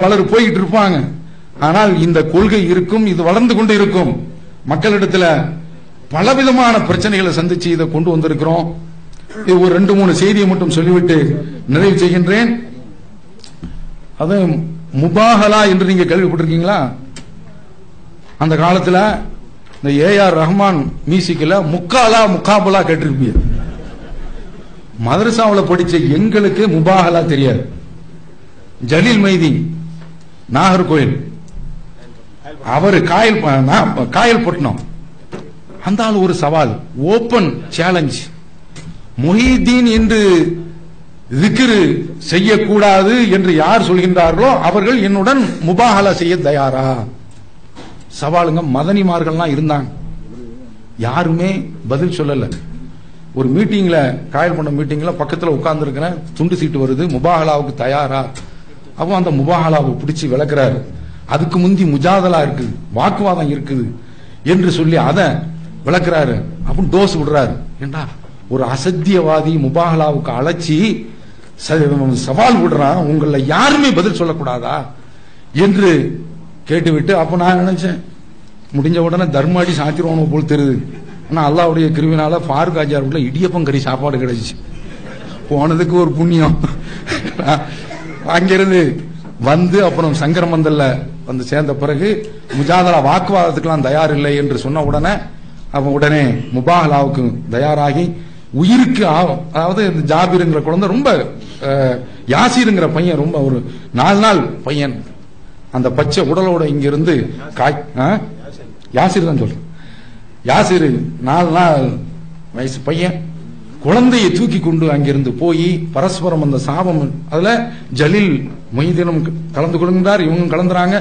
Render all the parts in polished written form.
பலர் போயிட்டு இருப்பாங்க. ஆனால் இந்த கொள்கை இருக்கும், இது வளர்ந்து கொண்டு இருக்கும். மக்களிடத்துல பலவிதமான பிரச்சனைகளை சந்திச்சு இதை கொண்டு வந்திருக்கிறோம். இது ஒரு 2-3 செய்தியை மட்டும் சொல்லிவிட்டு நிறைவு செய்கின்றேன். அது முபாஹலா என்று நீங்க கேள்விப்பட்டிருக்கீங்களா? அந்த காலத்துல இந்த ஏஆர் ரஹ்மான் மியூசிக்ல முக்காலா முகாபலா கேட்டிருப்பீங்க. மதரசாவில் படிச்ச எங்களுக்கு முபாஹலா தெரியாது. ஜலீல் மைதி நாகர்கோயில், அவர் காயல்பட்டினம், அந்த ஆள் ஒரு சவால், ஓபன் சேலஞ்ச். முஹிதீன் என்று திக்ரு செய்யக்கூடாது என்று யார் சொல்கின்றார்களோ அவர்கள் என்னுடன் முபாஹலா செய்ய தயாரா? சவாலுங்க. மதனிமார்கள்லாம் இருந்தாங்க, யாருமே பதில் சொல்லல. ஒரு மீட்டிங்ல, காயல்பட்டினம் மீட்டிங்ல பக்கத்துல உட்கார்ந்து இருக்கிறேன், துண்டு சீட்டு வருது, முபாஹலாவுக்கு தயாரா? அப்போ அந்த முபாஹலாவை பிடிச்சி விளக்குறாரு. அதுக்கு முந்தி முஜாதலா இருக்குது, வாக்குவாதம் இருக்குது என்று சொல்லி அதை விளக்குறாரு. அப்ப டோஸ் விடுறாரு. ஏண்டா ஒரு அசத்தியவாதி முபாஹலாவுக்கு அழைச்சி சவால் விடுறான், உங்கள யாருமே பதில் சொல்லக்கூடாதா என்று கேட்டுவிட்டு, அப்ப நான் நினைச்சேன் முடிஞ்ச உடனே தர்மாடி சாத்திருவானு போல் தெரியுது. ஆனா அல்லாவுடைய கிருவினால ஃபாரூக் ஆஜாருக்குள்ள இடியப்பம் கறி சாப்பாடு கிடைச்சு, போனதுக்கு ஒரு புண்ணியம். அங்கிருந்து வந்து அப்புறம் சங்கரமந்தல்ல வந்து சேர்ந்த பிறகு முஜாதலா வாக்குவாதத்துக்கெல்லாம் தயார் இல்லை என்று சொன்ன உடனே அவன் உடனே முபாஹலாவுக்கு தயாராகி உயிருக்கு, அதாவது இந்த ஜாபிருங்கிற குழந்தை ரொம்ப, யாசிருங்கிற பையன் ரொம்ப ஒரு 4 நாள் பையன், அந்த பச்சை உடலோட இங்கிருந்து யாசிர் தான் சொல்றேன், யாசிர் 4 நாள் வயசு பையன், குழந்தையை தூக்கி கொண்டு அங்கிருந்து போய் பரஸ்பரம் அந்த சாபம், அதுல ஜலீல் மொய்தீனும் கலந்து கொள்கிறார், இவங்க கலந்துறாங்க.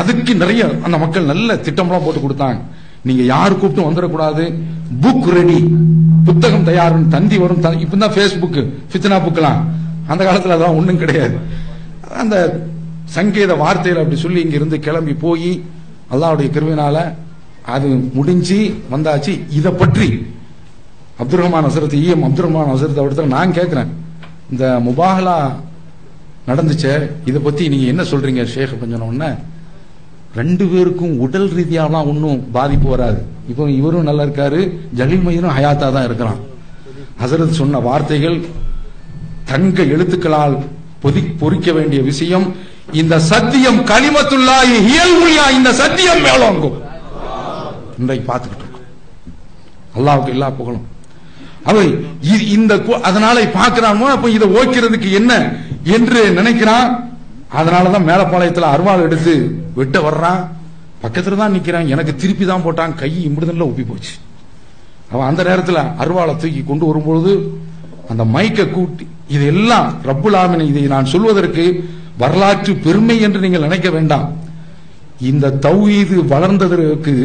அதுக்கு நிறைய அந்த மக்கள் நல்ல திட்டம்லாம் போட்டு கொடுத்தாங்க. நீங்க யாரு கூப்பிட்டு வந்துடக்கூடாது, புக் ரெடி, புத்தகம் தயார், தந்தி வரும். இப்பதான் பேஸ்புக், ஃபித்னா புக்லாம், அந்த காலத்துல அதெல்லாம் ஒண்ணும் கிடையாது. அந்த சங்கேத வார்த்தையில அப்படி சொல்லி இங்க இருந்து கிளம்பி போய் அல்லாஹ்வுடைய கிருபையினால அது முடிஞ்சு வந்தாச்சு. இதை பற்றி அப்துல் ரஹ்மான் ஹசரத், அப்துல் ரஹ்மான் ஹசரத் அவர்கிட்ட நான் கேட்கிறேன், இந்த முபாஹலா நடந்துச்சே, இதை பத்தி நீங்க என்ன சொல்றீங்க ஷேக்? கொஞ்சம் 2 பேருக்கும் உடல் ரீதியாலாம் ஒன்னும் பாதிப்பு வராது. இப்போ இவரும் நல்லா இருக்காரு, ஜலீல் மைதீனும் ஹயாத்தா தான் இருக்கிறான். ஹசரத் சொன்ன வார்த்தைகள் தங்க எழுத்துக்களால் பொறிக்க வேண்டிய விஷயம். இந்த சத்தியம் கலிமத்துல்லாஹி ஹியல் உல்யா, இந்த சத்தியம் மேலோங்கும். இன்றைக்கு பார்த்துக்கிட்டு இருக்கோம். அல்லாஹ்வுக்கு எல்லா புகழும். அவை இந்த அதனால பார்க்கிறானோ, அப்ப இதை ஓக்கிறதுக்கு என்ன என்று நினைக்கிறான். அதனாலதான் மேலப்பாளையத்தில் அருவாள் எடுத்து வெட்ட வர்றான். பக்கத்துல தான் நிக்கிறான், எனக்கு திருப்பி தான் போட்டான், கை இம்பிடுதல்ல ஒப்பி போச்சு. அவன் அந்த நேரத்தில் அருவாளை தூக்கி கொண்டு வரும்பொழுது அந்த மைக்க கூட்டி, இதெல்லாம் ரப்புல் ஆலமீன், இதை நான் சொல்வதற்கு வரலாற்று பெருமை என்று நீங்கள் நினைக்க வேண்டாம். இந்த தௌஹீது வளர்ந்ததற்கு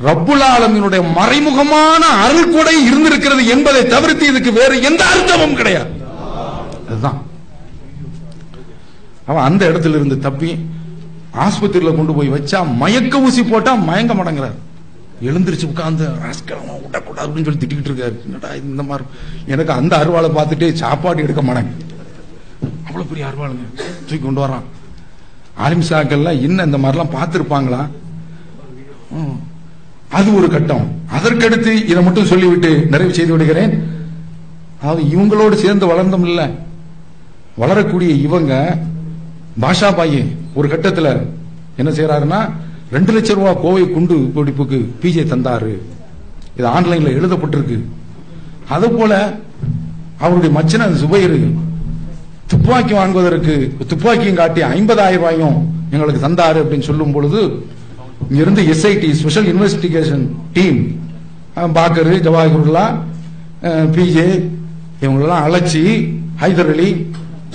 ரப்புல் ஆலமீனுடைய மறைமுகமான அருள் கொடை இருந்திருக்கிறது என்பதை தவிர்த்து இதுக்கு வேறு எந்த அர்த்தமும் கிடையாது. அதுதான் அவன் அந்த இடத்துல இருந்து தப்பி ஆஸ்பத்திரியில கொண்டு போய் வச்சா, மயக்க ஊசி போட்டா மயங்க மாட்டேங்கிறார். எழுந்திருச்சு உட்கார்ந்து விடக்கூடாது அப்படின்னு சொல்லி திட்டிக்கிட்டு இருக்காரு. என்னடா இந்த மாதிரி, எனக்கு அந்த அருவாளை பார்த்துட்டு சாப்பாடு எடுக்க மாட்டேங்க, அவ்வளவு பெரிய அருவாளுங்க தூக்கி கொண்டு வரான். ஆலிம்சாக்கள்லாம் இன்னும் இந்த மாதிரிலாம் பார்த்திருப்பாங்களா? அது ஒரு கட்டம். அதற்கடுத்து இதை மட்டும் சொல்லிவிட்டு நிறைவு செய்து விடுகிறேன். இவங்களோடு சேர்ந்து வளர்ந்தோம் இல்ல, வளரக்கூடிய இவங்க பாஷா பாய் ஒரு கட்டத்தில் என்ன செய்யறாருன்னா, 2 லட்சம் ரூபாய் கோவை குண்டு வெடிப்புக்கு பிஜே தந்தாரு. இது ஆன்லைன்ல எழுதப்பட்டிருக்கு. அது போல அவருடைய மச்சன சுபைர் துப்பாக்கி வாங்குவதற்கு துப்பாக்கியும் காட்டி 50,000 ரூபாயும் எங்களுக்கு தந்தாரு அப்படின்னு சொல்லும் பொழுது, இங்கிருந்து எஸ்ஐடி ஸ்பெஷல் இன்வெஸ்டிகேஷன் டீம் பாக்கரு, ஜவாஹிருல்லா, பிஜே இவங்களெல்லாம் அழைச்சி ஹைதர் அலி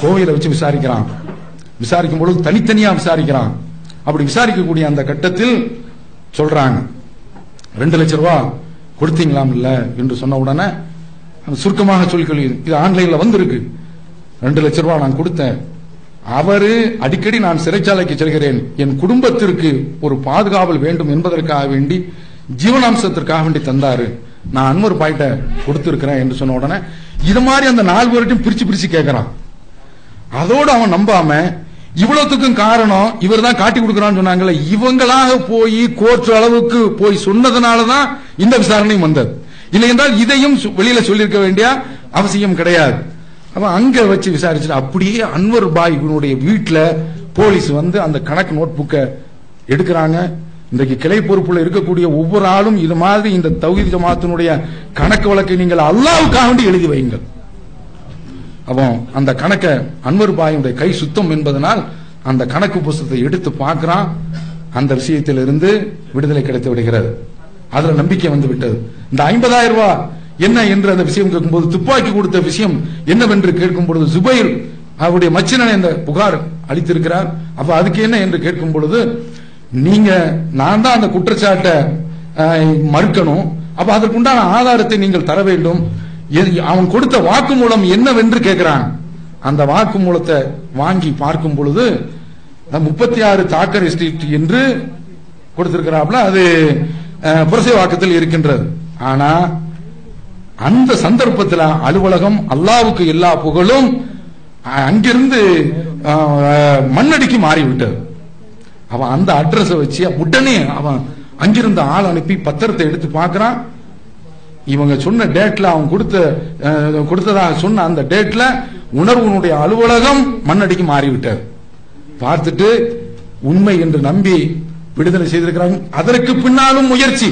கோவையில வச்சு விசாரிக்கிறான். விசாரிக்கும் பொழுது தனித்தனியா விசாரிக்கிறான். அப்படி விசாரிக்கக்கூடிய அந்த கட்டத்தில் சொல்றாங்க, 2 லட்சம் ரூபாய் கொடுத்தீங்களாம் இல்ல என்று சொன்ன உடனே சுருக்கமாக சொல்லி, இது ஆன்லைன்ல வந்திருக்கு, 2 லட்சம் ரூபாய் நான் கொடுத்தேன். அவரு அடிக்கடி நான் சிறைச்சாலைக்கு செல்கிறேன், என் குடும்பத்திற்கு ஒரு பாதுகாவல் வேண்டும் என்பதற்காக வேண்டி, ஜீவனாம்சத்திற்காக வேண்டி தந்தாரு, நான் அன்வர் பாயிட்ட கொடுத்திருக்கிறேன் என்று சொன்ன உடனே இது மாதிரி அந்த 4 பேர்ட்டையும் பிரிச்சு பிரிச்சு கேட்கிறான். அதோடு அவன் நம்பாம இவ்வளவுக்கும் காரணம் இவர் தான் காட்டி கொடுக்கறான்னு சொன்னாங்கல்ல, இவங்களாக போய் கோர்ட் அளவுக்கு போய் சொன்னதுனாலதான் இந்த விசாரணை வந்தது. இல்லை என்றால் இதையும் வெளியில சொல்லியிருக்க வேண்டிய அவசியம் கிடையாது. அப்ப அங்க வச்சு விசாரிச்சுட்டு அப்படியே அன்வர் பாய் இவனுடைய வீட்டுல போலீஸ் வந்து அந்த கணக்கு நோட் புக்கை எடுக்கிறாங்க. இன்றைக்கு கிளை பொறுப்புல இருக்கக்கூடிய ஒவ்வொரு ஆளும் இது மாதிரி இந்த தௌஹீத் ஜமாத்தினுடைய கணக்கு வழக்கை நீங்கள் அல்லாஹ்வுக்காக வேண்டி எழுதி வையுங்கள். அப்போ அந்த கணக்க அன்வர் பாயுடைய கை சுத்தம் என்பதனால் அந்த கணக்கு புத்தகத்தை எடுத்து பார்க்கிறான். அந்த விஷயத்திலிருந்து விடுதலை கிடைத்து விடுகிறது. அதுல நம்பிக்கை வந்து விட்டது. இந்த 50,000 ரூபாய் என்ன என்று அந்த விஷயம் கேட்கும்போது, துப்பாக்கி கொடுத்த விஷயம் என்னவென்று கேட்கும் பொழுது, ஜுபைர் அவருடைய மச்சினனை இந்த புகார் அளித்திருக்கிறார். அப்ப அதுக்கு என்ன என்று கேட்கும் பொழுது, நீங்க நான் தான் அந்த குற்றச்சாட்டை மறுக்கணும், அப்ப அதற்குண்டான ஆதாரத்தை நீங்கள் தர வேண்டும். அவன் கொடுத்த வாக்குமூலம் என்னவென்று கேட்கிறான். அந்த வாக்குமூலத்தை வாங்கி பார்க்கும் பொழுது 36 தாக்கர் ஸ்ட்ரீட் என்று கொடுத்திருக்கிறாப்ல, அது புரசை வாக்கத்தில் இருக்கின்றது. ஆனா அந்த சந்தர்ப்பத்தில் அலுவலகம் அல்லாவுக்கு எல்லா புகழும் அங்கிருந்து மண்ணடிக்கு மாறிவிட்டது. அவன் அந்த அட்ரஸ் வச்சு உடனே அவன் அங்கிருந்த ஆள் அனுப்பி பத்திரத்தை எடுத்து பார்க்கிறான். இவங்க சொன்ன டேட்ல அவன் கொடுத்ததாக சொன்ன அந்த டேட்ல உணர்வுனுடைய அலுவலகம் மண்ணடிக்கு மாறிவிட்டார். பார்த்துட்டு உண்மை என்று நம்பி விடுதலை செய்திருக்கிறாங்க. அதற்கு பின்னாலும் முயற்சி